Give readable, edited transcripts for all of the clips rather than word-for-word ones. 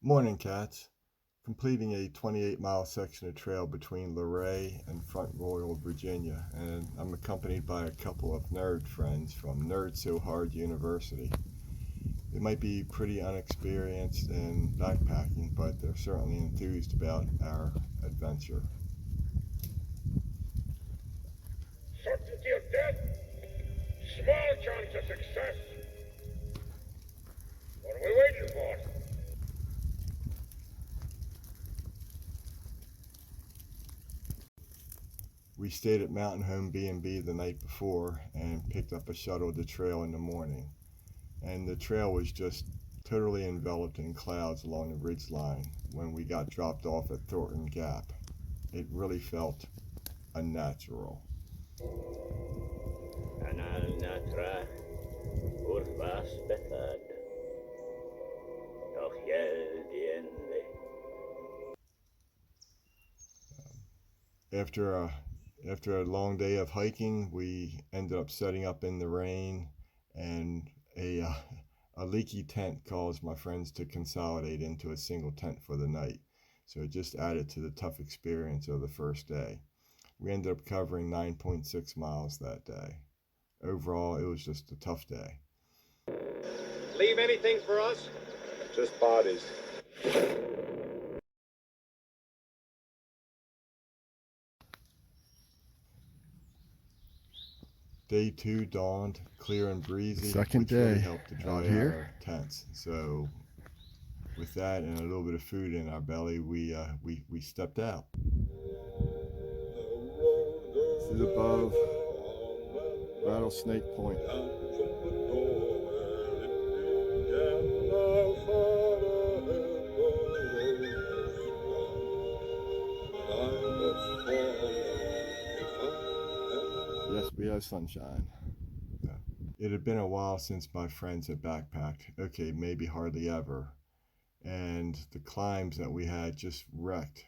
Morning, Cats. Completing a 28-mile section of trail between Luray and Front Royal, Virginia, and I'm accompanied by a couple of nerd friends from NerdSoHard University. They might be pretty unexperienced in backpacking, but they're certainly enthused about our adventure. Certainty of death, small chance of success. What are we waiting for? We stayed at Mountain Home B&B the night before and picked up a shuttle to trail in the morning. And the trail was just totally enveloped in clouds along the ridge line when we got dropped off at Thornton Gap. It really felt unnatural. After a long day of hiking, we ended up setting up in the rain, and a leaky tent caused my friends to consolidate into a single tent for the night. So it just added to the tough experience of the first day. We ended up covering 9.6 miles that day. Overall, it was just a tough day. Leave anything for us? Just bodies. Day 2 dawned clear and breezy, Second which really day helped to dry out out here. our tents. So with that and a little bit of food in our belly, we stepped out. This is above Rattlesnake Point. Yes, we have sunshine. It had been a while since my friends had backpacked. Okay, maybe hardly ever. And the climbs that we had just wrecked,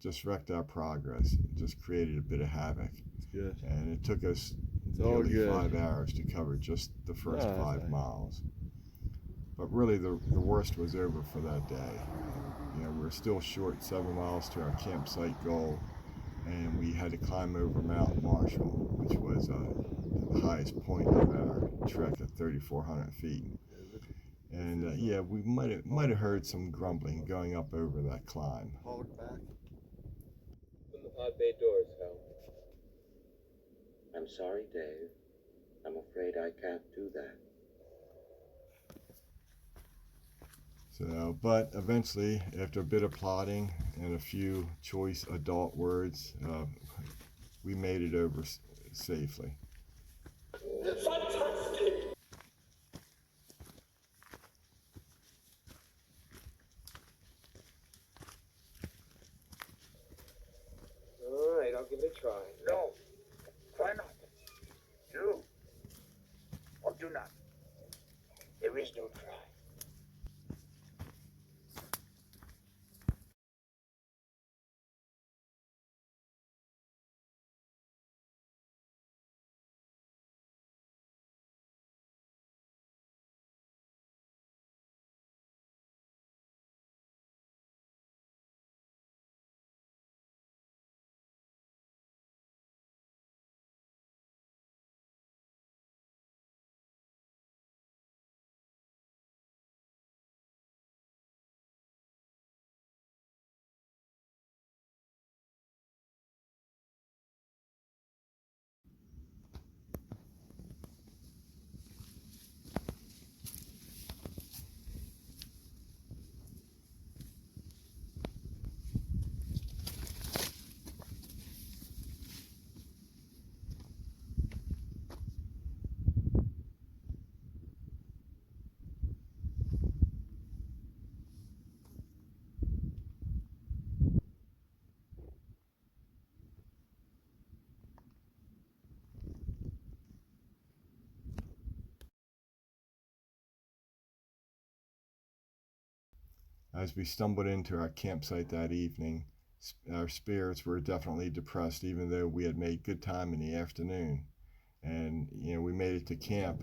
just wrecked our progress. It just created a bit of havoc. It's good. And it took us It's all nearly good. 5 hours to cover just the first No, 5 miles. But really, the worst was over for that day. We were still short 7 miles to our campsite goal, and we had to climb over Mount Marshall, which was the highest point of our trek at 3,400 feet. And we might have heard some grumbling going up over that climb. Hold back. Open the pod bay doors, Hal. I'm sorry, Dave. I'm afraid I can't do that. So, but eventually, after a bit of plodding and a few choice adult words, we made it over safely. Fantastic! All right, I'll give it a try. No, try not. Do. Or do not. There is no try. As we stumbled into our campsite that evening, our spirits were definitely depressed, even though we had made good time in the afternoon. And we made it to camp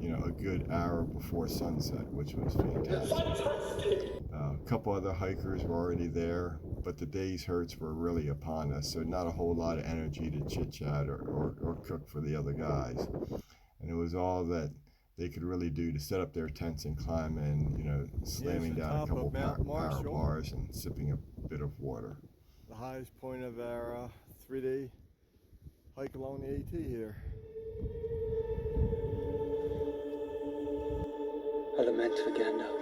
a good hour before sunset, which was fantastic. A couple other hikers were already there, but the day's hurts were really upon us, so not a whole lot of energy to chit chat or cook for the other guys. And it was all that they could really do to set up their tents and climb in, slamming down a couple power bars and sipping a bit of water. The highest point of our 3-day hike along the AT here. I lament for Gandalf.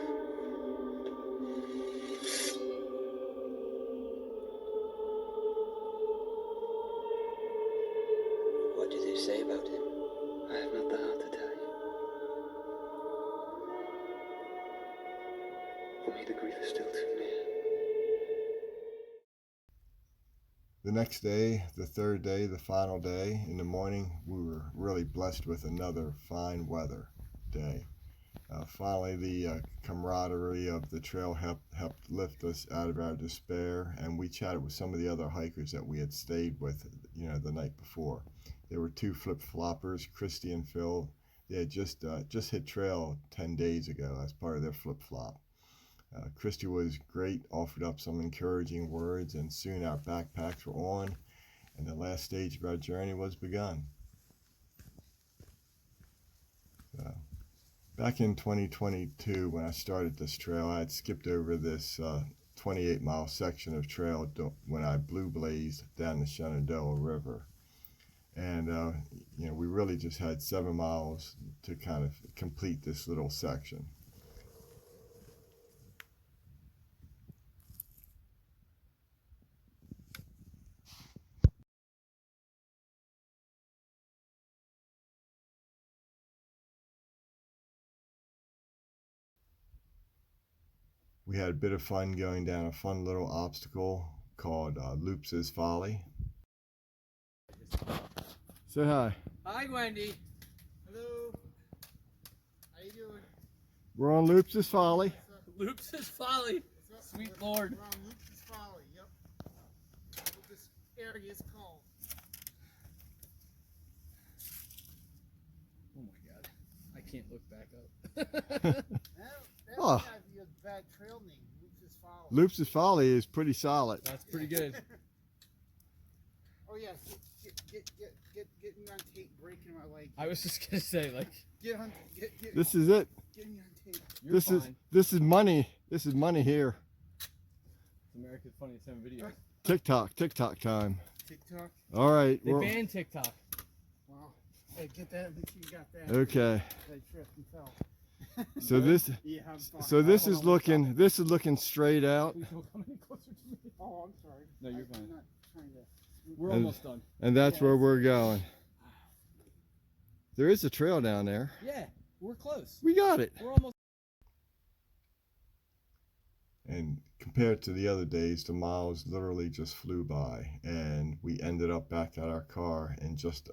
What do they say about him? I have not the heart to tell you. For me, the grief is still too near. The next day, the third day, the final day, in the morning, we were really blessed with another fine weather day. Finally, the camaraderie of the trail helped lift us out of our despair, and we chatted with some of the other hikers that we had stayed with, the night before. There were two flip-floppers, Christy and Phil. They had just hit trail 10 days ago as part of their flip-flop. Christy was great, offered up some encouraging words, and soon our backpacks were on, and the last stage of our journey was begun. Back in 2022, when I started this trail, I had skipped over this 28-mile section of trail when I blue blazed down the Shenandoah River. And, we really just had 7 miles to kind of complete this little section. We had a bit of fun going down a fun little obstacle called Loops' Folly. Say hi. Hi, Wendy. Hello. How you doing? We're on Loops' Folly. Loops is folly. Sweet Lord. We're on Loops' Folly, yep. That's what this area is called. Oh my God. I can't look back up. That Oh. might be a bad trail name, Loops' Folly. Loops' Folly is pretty solid. That's pretty good. Oh yeah, get me on tape breaking my leg. I was just gonna say, like, This is it. Get me on tape. you're fine. This is money. This is money here. It's America's Funniest Home Videos. TikTok time. TikTok. All right. They banned TikTok. Wow. Hey, get that. Make sure you got that. Okay. I tripped and fell. So this Yeah, I'm fine. so this is looking straight out, Please don't come any closer to me. Oh, I'm sorry. No, you're I'm fine. not trying to. We're And- almost done. and that's where we're going. There is a trail down there. Yeah, we're close. We got it. We're almost. And compared to the other days, the miles literally just flew by, and we ended up back at our car in just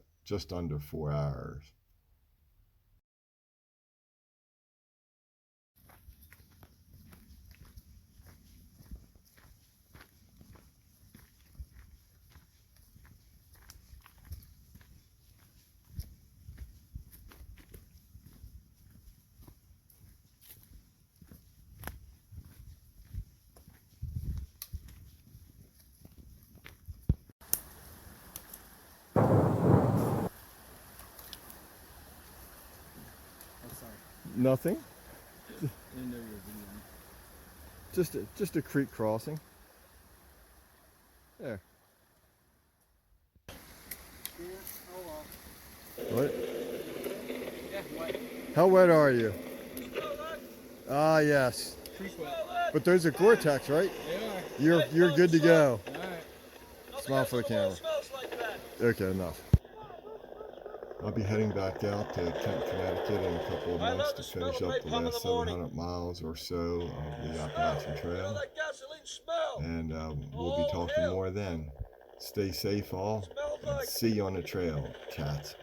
under 4 hours. I'm sorry. Nothing. I didn't know you were videoing. Just a creek crossing. There. Yeah, oh well. What? Yeah, what? How wet are you? Ah, yes. Creek wet. But those are Gore-Tex, right? They are. You're good to go. All right. Smile for the camera. Okay, enough. I'll be heading back out to Kent, Connecticut in a couple of months to finish up the last 700 miles or so of the Appalachian Trail. And we'll be talking more then. Stay safe all, and see you on the trail, cats.